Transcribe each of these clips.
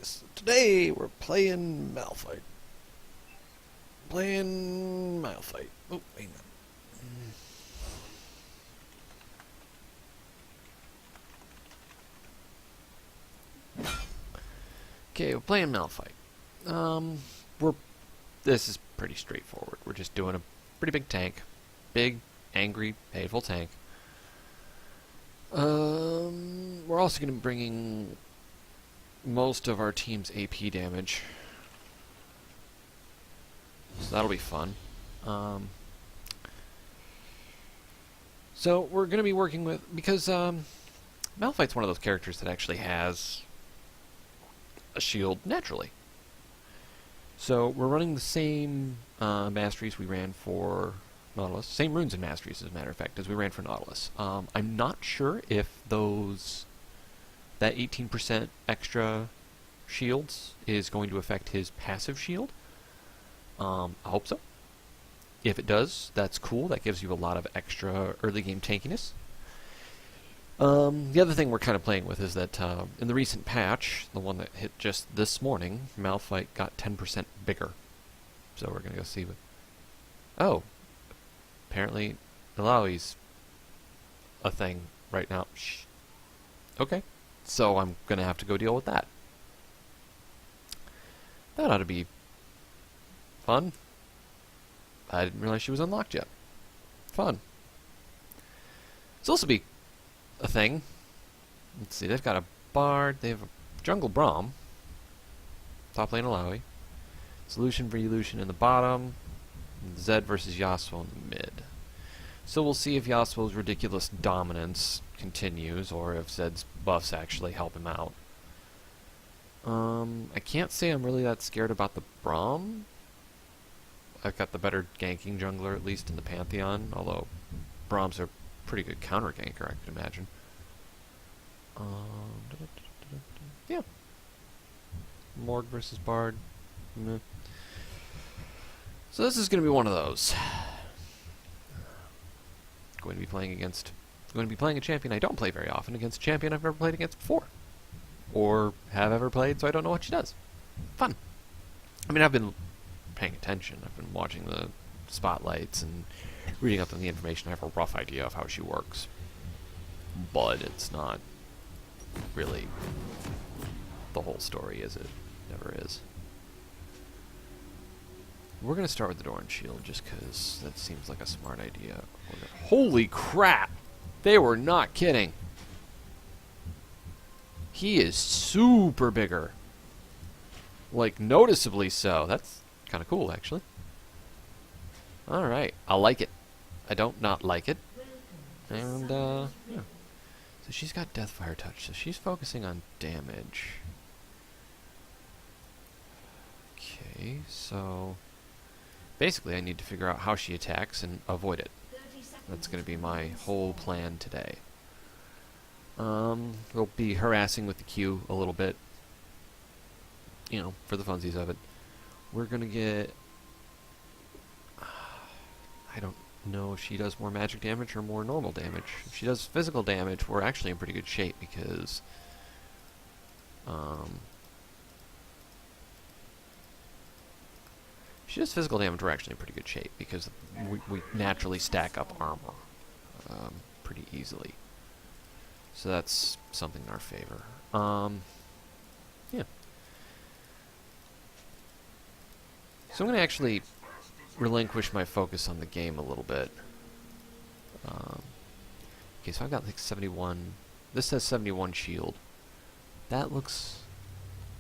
guys. Today we're playing Malphite. Oh, hang on. Okay, we're playing Malphite. We're this is pretty straightforward. We're just doing a pretty big tank, big, angry, hateful tank. We're also going to be bringing most of our team's AP damage, so that'll be fun. So we're going to be working with, because Malphite's one of those characters that actually has a shield naturally. So we're running the same masteries we ran for Nautilus, same runes and masteries as a matter of fact as we ran for Nautilus. I'm not sure if that 18% extra shields is going to affect his passive shield. I hope so. If it does, that's cool. That gives you a lot of extra early game tankiness. The other thing we're kind of playing with is that in the recent patch, the one that hit just this morning, Malphite got 10% bigger. So we're going to go see what... Oh. Apparently, Ilaoi's a thing right now. Shh. Okay. So I'm going to have to go deal with that. That ought to be fun. I didn't realize she was unlocked yet. Fun. It's also be a thing. Let's see, they've got a Bard, they have a Jungle Braum. Top lane Ilaoi. Solution for Elution in the bottom. And Zed versus Yasuo in the mid. So we'll see if Yasuo's ridiculous dominance continues, or if Zed's buffs actually help him out. I can't say I'm really that scared about the Braum. I've got the better ganking jungler, at least in the Pantheon, although Braum's a pretty good counter ganker, I could imagine. Yeah. Morg versus Bard. Meh. So this is going to be one of those. Going to be playing a champion I don't play very often against a champion I've never played against before. Or have ever played, so I don't know what she does. Fun. I mean, I've been paying attention. I've been watching the spotlights and reading up on the information. I have a rough idea of how she works. But it's not really the whole story, is it? Never is. We're going to start with the Doran Shield, just because that seems like a smart idea. Holy crap! They were not kidding. He is super bigger. Like, noticeably so. That's kind of cool, actually. Alright, I like it. I don't not like it. And, yeah. So she's got Deathfire Touch, so she's focusing on damage. Okay, so... basically, I need to figure out how she attacks and avoid it. That's going to be my whole plan today. We'll be harassing with the Q a little bit. You know, for the funsies of it. We're going to get... I don't know if she does more magic damage or more normal damage. If she does physical damage, we're actually in pretty good shape because... if she does physical damage, we're actually in pretty good shape because we naturally stack up armor pretty easily. So that's something in our favor. Yeah. So I'm going to actually relinquish my focus on the game a little bit. Okay, so I've got like 71. This says 71 shield. That looks...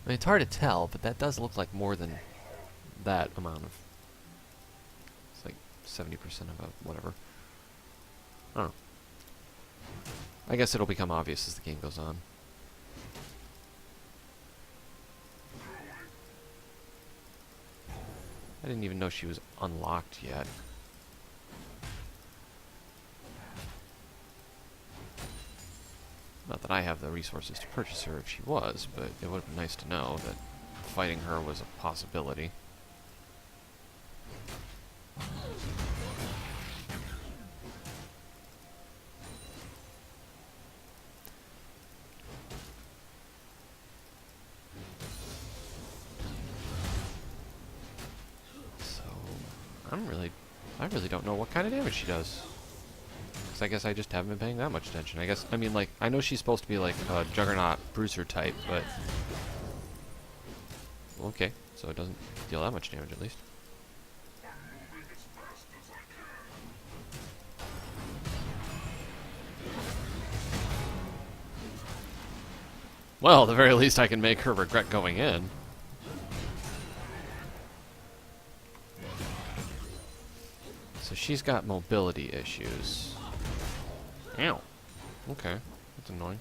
I mean, it's hard to tell, but that does look like more than that amount of... it's like 70% of a whatever. I don't know. I guess it'll become obvious as the game goes on. I didn't even know she was unlocked yet. Not that I have the resources to purchase her if she was, but it would have been nice to know that fighting her was a possibility. I really don't know what kind of damage she does. Because I guess I just haven't been paying that much attention. I mean, like, I know she's supposed to be like a Juggernaut Bruiser type, but... Okay, so it doesn't deal that much damage at least. Well, at the very least I can make her regret going in. So she's got mobility issues. Ow. Okay, that's annoying.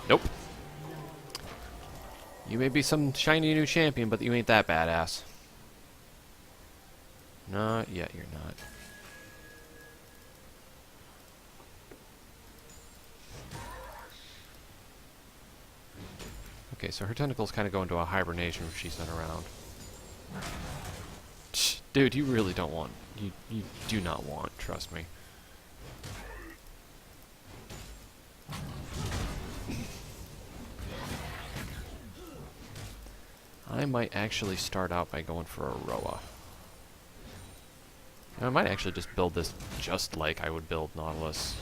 Nope. You may be some shiny new champion, but you ain't that badass. Not yet, you're not. Okay, so her tentacles kind of go into a hibernation if she's not around. Dude, you really don't want... You do not want, trust me. I might actually start out by going for a Roa. I might actually just build this just like I would build Nautilus.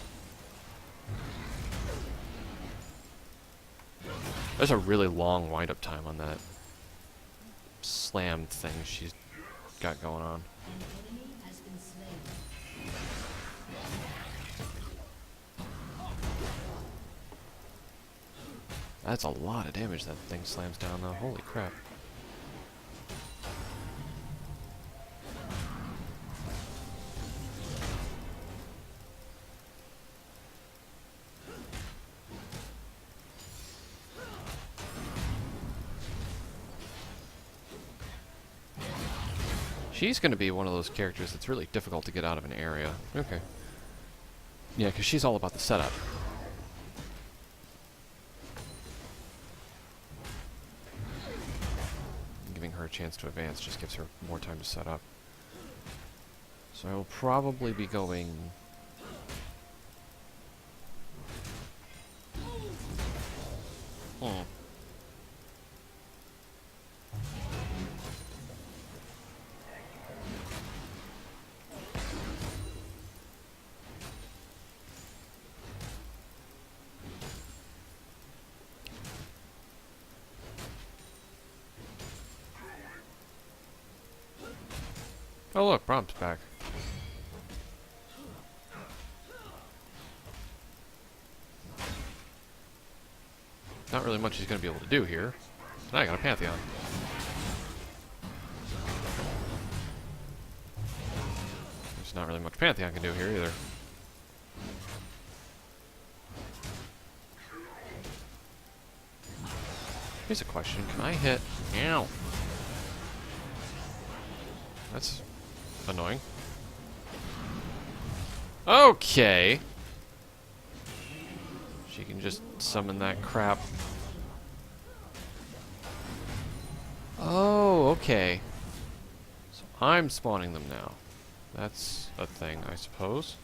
There's a really long wind-up time on that slam thing she's got going on. That's a lot of damage that thing slams down though, holy crap. She's going to be one of those characters that's really difficult to get out of an area. Okay. Yeah, because she's all about the setup. Giving her a chance to advance just gives her more time to set up. So I will probably be going... Oh look, Brom's back. Not really much he's going to be able to do here. Now I got a Pantheon. There's not really much Pantheon can do here either. Here's a question. Can I hit... Ow! That's annoying. Okay! She can just summon that crap. Oh, okay. So I'm spawning them now. That's a thing, I suppose.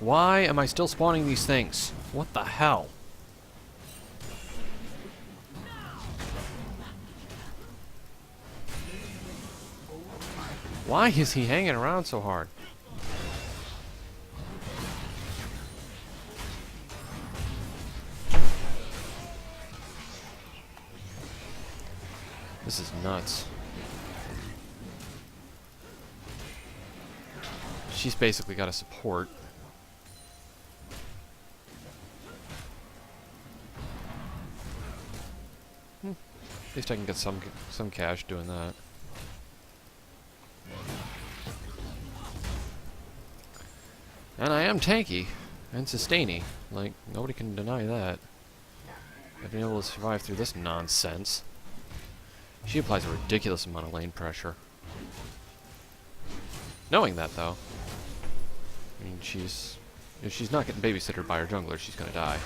Why am I still spawning these things? What the hell? Why is he hanging around so hard? This is nuts. She's basically got a support. At least I can get some cash doing that. And I am tanky. And sustainy. Like, nobody can deny that. I've been able to survive through this nonsense. She applies a ridiculous amount of lane pressure. Knowing that, though, I mean, if she's not getting babysitted by her jungler, she's gonna die.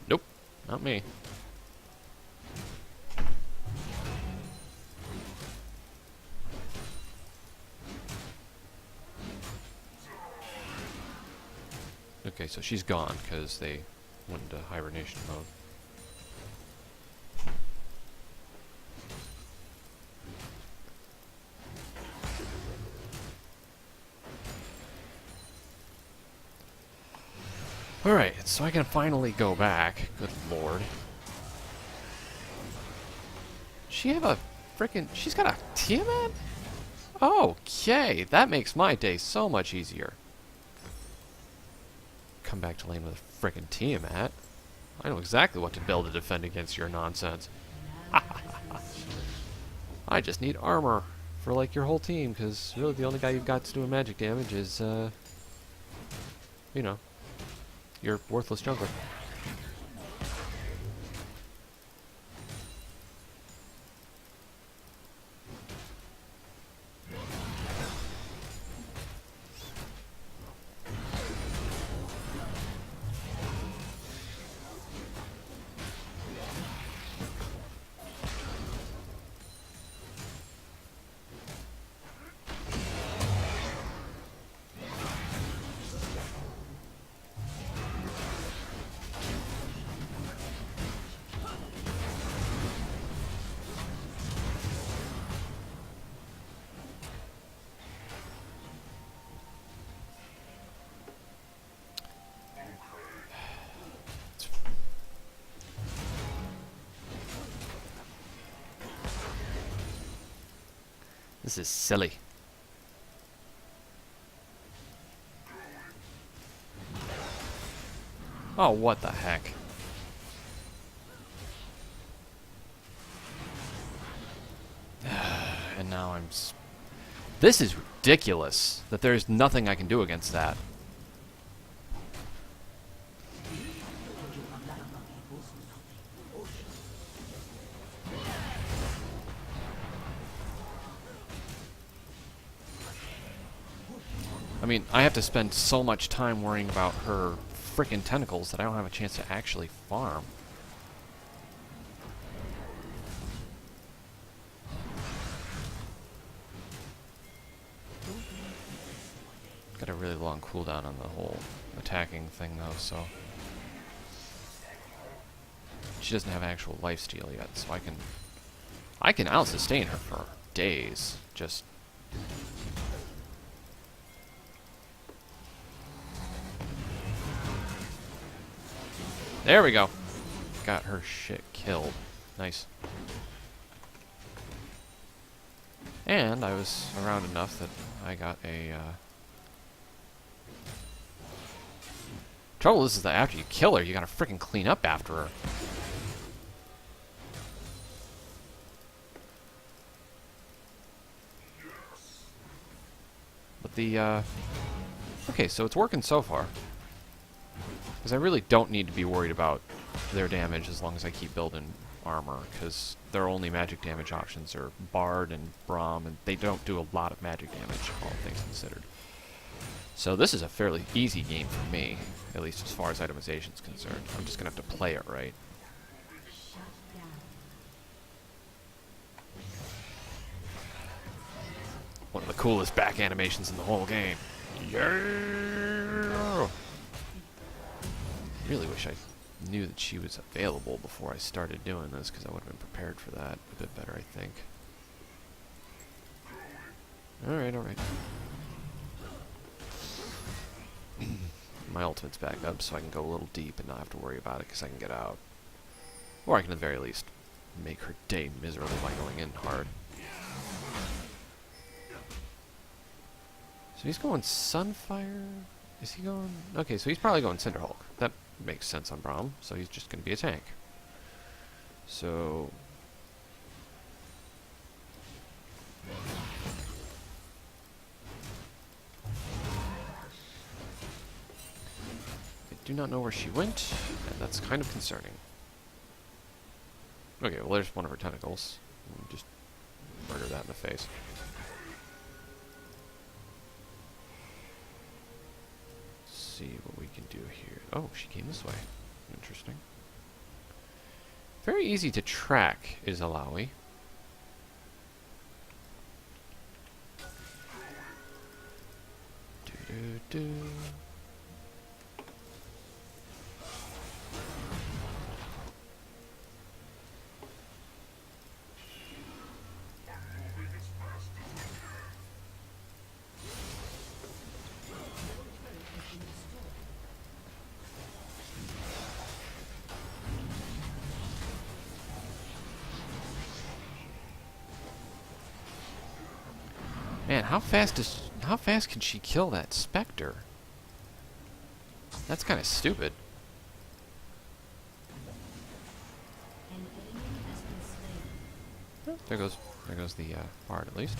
Nope, not me. Okay, so she's gone because they went into hibernation mode. Alright, so I can finally go back. Good lord. She have a frickin'... She's got a Tiamat? Okay, that makes my day so much easier. Come back to lane with a frickin' Tiamat. I know exactly what to build to defend against your nonsense. I just need armor for, like, your whole team, because really the only guy you've got to doing magic damage is, you know, your worthless jungler. This is silly. Oh, what the heck? And now I'm... This is ridiculous that there's nothing I can do against that. I mean, I have to spend so much time worrying about her frickin' tentacles that I don't have a chance to actually farm. Got a really long cooldown on the whole attacking thing, though, so... She doesn't have actual lifesteal yet, so I can out-sustain her for days, just... There we go. Got her shit killed. Nice. And I was around enough that I got a, Trouble is that after you kill her, you gotta frickin' clean up after her. But the, okay, so it's working so far. Because I really don't need to be worried about their damage as long as I keep building armor, because their only magic damage options are Bard and Braum, and they don't do a lot of magic damage, all things considered. So this is a fairly easy game for me, at least as far as itemization is concerned. I'm just going to have to play it right. One of the coolest back animations in the whole game. Yeah! Really wish I knew that she was available before I started doing this, because I would have been prepared for that a bit better, I think. Alright, alright. My ultimate's back up, so I can go a little deep and not have to worry about it, because I can get out. Or I can at the very least make her day miserable by going in hard. So he's going Sunfire? Is he going... Okay, so he's probably going Cinderhulk. That makes sense on Braum, so he's just going to be a tank. So... do not know where she went, and that's kind of concerning. Okay, well there's one of her tentacles. Just murder that in the face. Let's see what we can do here. Oh, she came this way. Interesting. Very easy to track is Alawi. Do-do-do. Man, how fast can she kill that Spectre? That's kind of stupid. Oh, there goes the bard at least.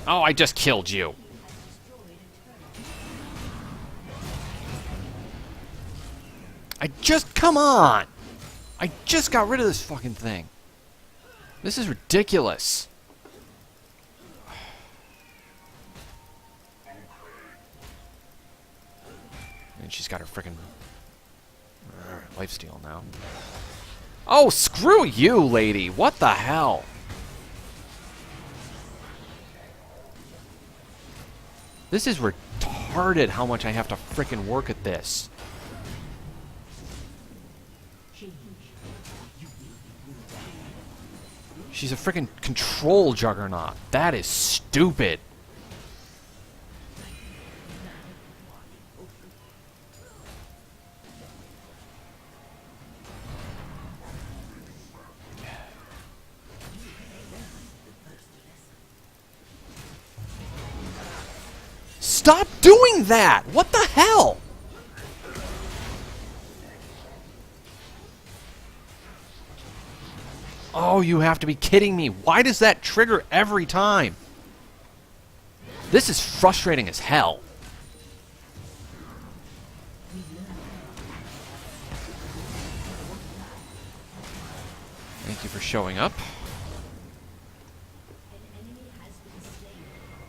Oh, I just killed you. Come on! I just got rid of this fucking thing. This is ridiculous. And she's got her frickin' lifesteal now. Oh, screw you, lady! What the hell? This is retarded how much I have to frickin' work at this. She's a frickin' control juggernaut. That is stupid. Stop doing that! What the hell? Oh, you have to be kidding me. Why does that trigger every time? This is frustrating as hell. Thank you for showing up.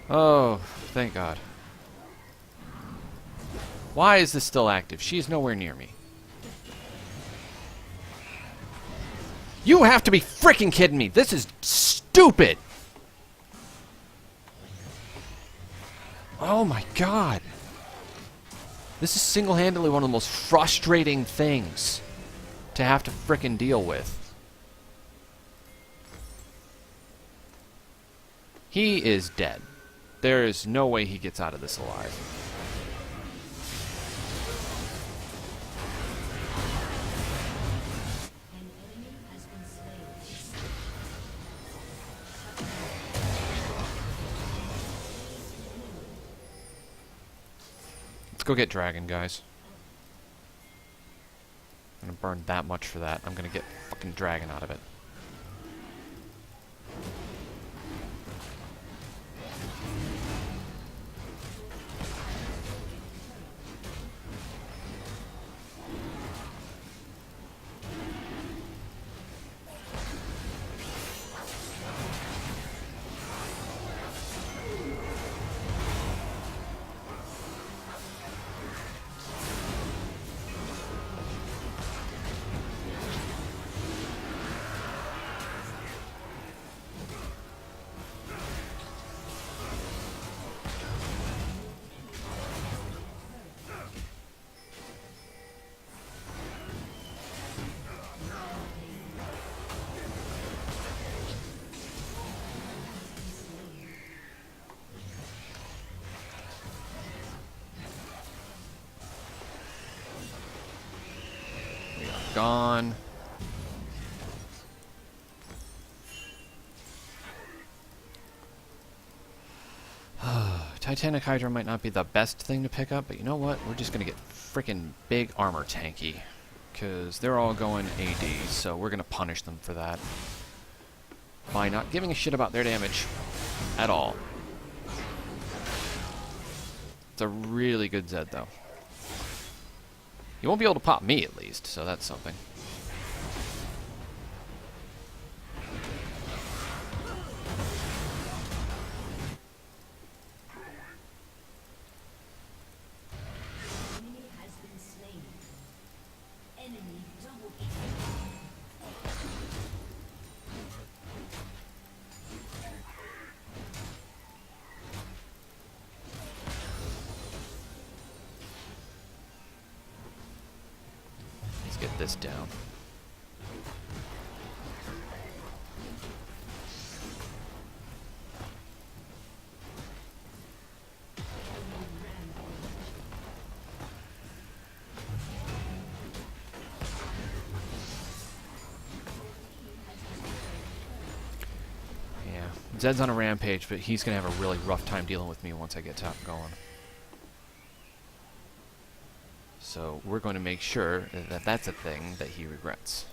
Oh, thank God. Why is this still active? She is nowhere near me. You have to be freaking kidding me. This is stupid. Oh my God. This is single-handedly one of the most frustrating things to have to frickin' deal with. He is dead. There is no way he gets out of this alive. Go get Dragon, guys. I'm gonna burn that much for that. I'm gonna get fucking Dragon out of it. gone. Titanic Hydra might not be the best thing to pick up, but you know what? We're just going to get freaking big armor tanky. Because they're all going AD, so we're going to punish them for that. By not giving a shit about their damage at all. It's a really good Zed, though. He won't be able to pop me, at least, so that's something. Get this down. Yeah, Zed's on a rampage, but he's gonna have a really rough time dealing with me once I get top going. So we're going to make sure that that's a thing that he regrets.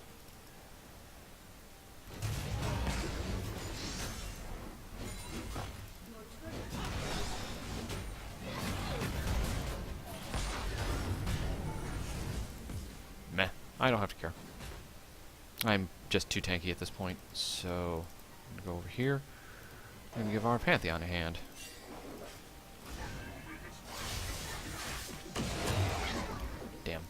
Meh. I don't have to care. I'm just too tanky at this point, so I'm going to go over here and give our Pantheon a hand. Damn.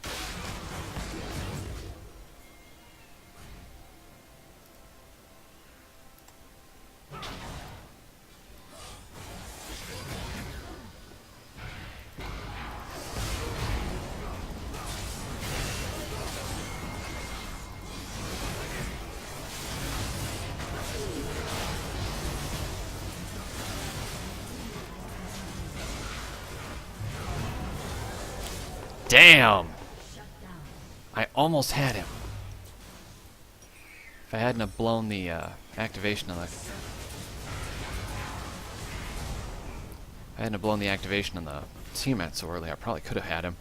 Damn! I almost had him. If I hadn't have blown the activation on the... If I hadn't have blown the activation on the Tiamat so early, I probably could have had him.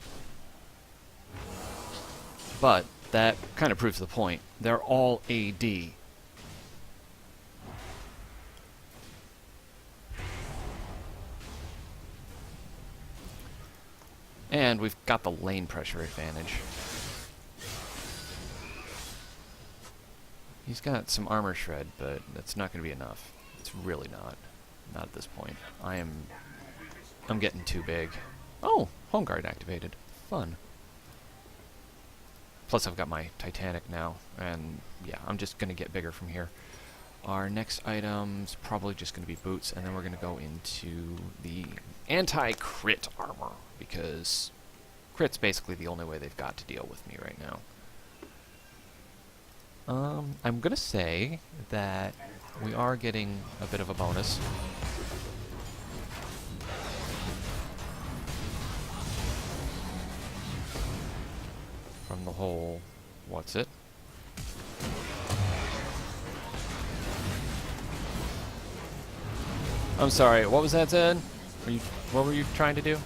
But that kind of proves the point. They're all AD. And we've got the lane pressure advantage. He's got some armor shred, but that's not going to be enough. It's really not. Not at this point. I'm getting too big. Oh, Home Guard activated. Fun. Plus I've got my Titanic now, and yeah, I'm just going to get bigger from here. Our next item's probably just going to be boots, and then we're going to go into the anti-crit armor, because crit's basically the only way they've got to deal with me right now. I'm going to say that we are getting a bit of a bonus. From the whole... what's it? I'm sorry, what was that, Zed? What were you trying to do?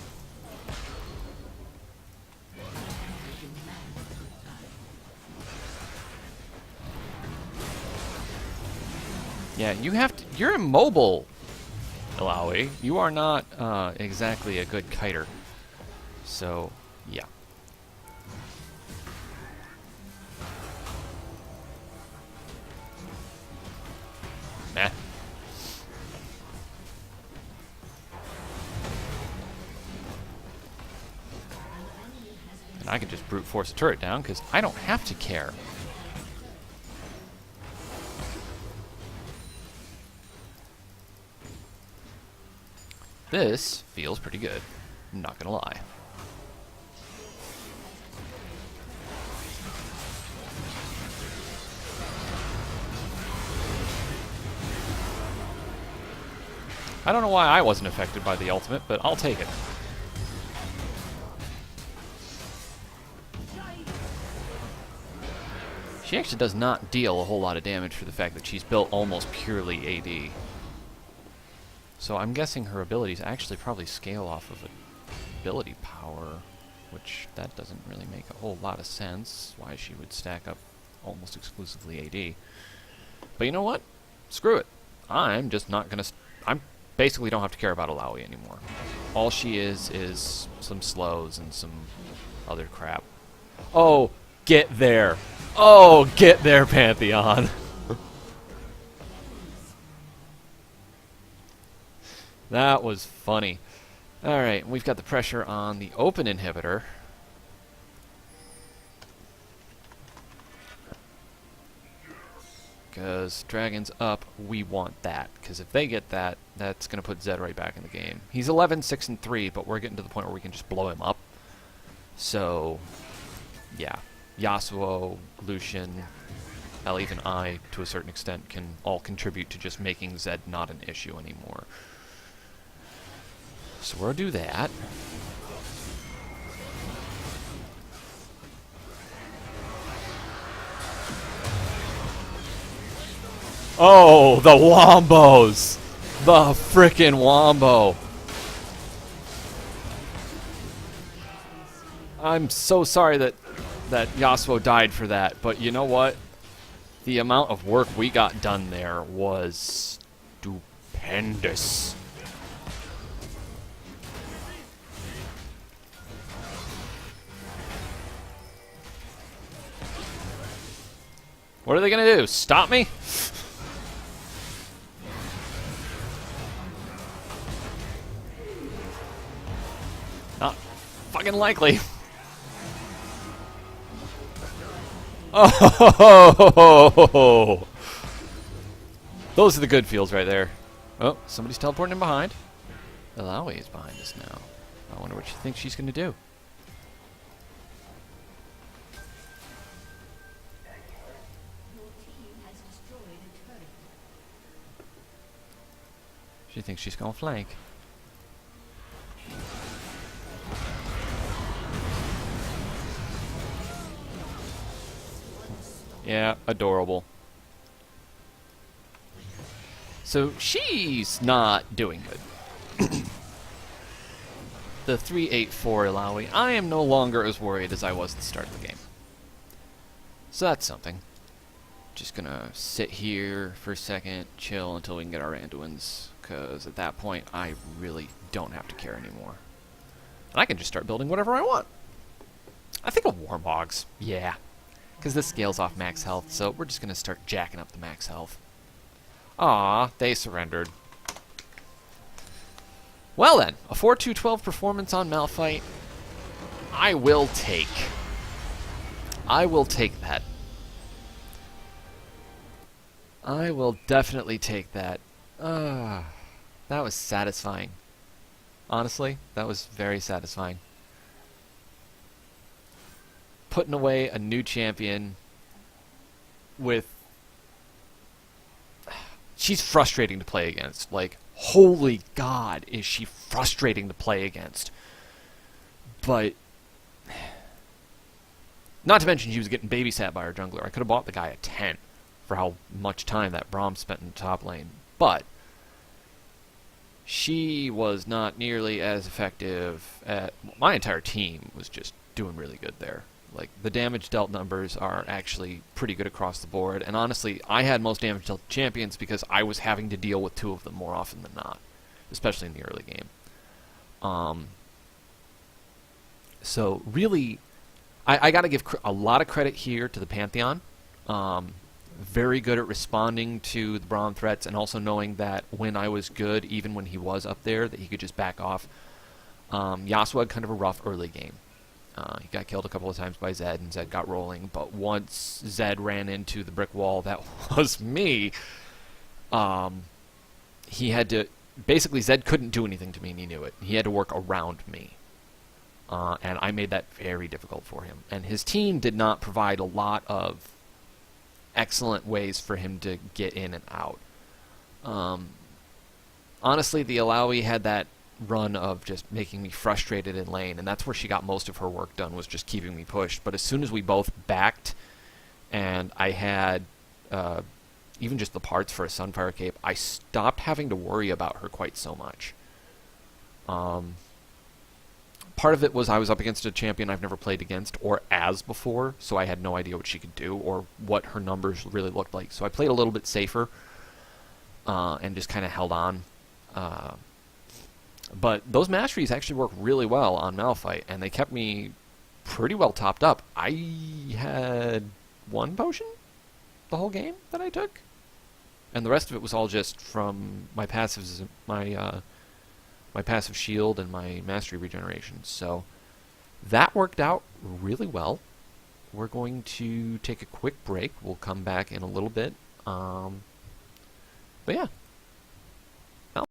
Yeah, you have to... You're immobile, Ilaoi. You are not exactly a good kiter. So, yeah. Meh. And I can just brute force a turret down, because I don't have to care. This feels pretty good, I'm not gonna lie. I don't know why I wasn't affected by the ultimate, but I'll take it. She actually does not deal a whole lot of damage for the fact that she's built almost purely AD. So I'm guessing her abilities actually probably scale off of ability power, which that doesn't really make a whole lot of sense, why she would stack up almost exclusively AD. But you know what? Screw it. I'm just not going to... I'm basically don't have to care about Alawi anymore. All she is some slows and some other crap. Oh, get there. Oh, get there, Pantheon. That was funny. Alright, we've got the pressure on the open inhibitor. Because Dragon's up, we want that. Because if they get that, that's going to put Zed right back in the game. He's 11, 6, and 3, but we're getting to the point where we can just blow him up. So, yeah. Yasuo, Lucian, hell, even I, to a certain extent, can all contribute to just making Zed not an issue anymore. So we'll do that. Oh, the wombos! The frickin' wombo! I'm so sorry that Yasuo died for that, but you know what? The amount of work we got done there was stupendous. What are they gonna do? Stop me? Not fucking likely. Oh, those are the good feels right there. Oh, somebody's teleporting in behind. Alawi is behind us now. I wonder what she thinks she's gonna do. She thinks she's gonna flank. Yeah, adorable. So she's not doing good. The 384 Alawi, I am no longer as worried as I was at the start of the game. So that's something. Just gonna sit here for a second, chill until we can get our Anduins, because at that point I really don't have to care anymore. And I can just start building whatever I want. I think a Warmogs, yeah. Because this scales off max health, so we're just gonna start jacking up the max health. Aw, they surrendered. Well then, a 4-2-12 performance on Malphite. I will take. I will take that. I will definitely take that. That was satisfying. Honestly, that was very satisfying. Putting away a new champion with... She's frustrating to play against. Like, holy God, is she frustrating to play against. But... Not to mention she was getting babysat by her jungler. I could have bought the guy a 10 for how much time that Braum spent in the top lane. But... she was not nearly as effective at... My entire team was just doing really good there. Like, the damage dealt numbers are actually pretty good across the board. And honestly, I had most damage dealt champions because I was having to deal with two of them more often than not. Especially in the early game. So, really, I gotta give a lot of credit here to the Pantheon. Very good at responding to the Braum threats and also knowing that when I was good, even when he was up there, that he could just back off. Yasuo had kind of a rough early game. He got killed a couple of times by Zed, and Zed got rolling. But once Zed ran into the brick wall, that was me. He had to... Basically, Zed couldn't do anything to me, and he knew it. He had to work around me. And I made that very difficult for him. And his team did not provide a lot of excellent ways for him to get in and out. Honestly, the Alawi had that run of just making me frustrated in lane, and that's where she got most of her work done, was just keeping me pushed. But as soon as we both backed and I had even just the parts for a Sunfire Cape, I stopped having to worry about her quite so much. Part of it was I was up against a champion I've never played against or as before, so I had no idea what she could do or what her numbers really looked like. So I played a little bit safer and just kind of held on. But those masteries actually work really well on Malphite, and they kept me pretty well topped up. I had one potion the whole game that I took, and the rest of it was all just from my passives, my passive shield and my mastery regeneration. So that worked out really well. We're going to take a quick break. We'll come back in a little bit. But yeah,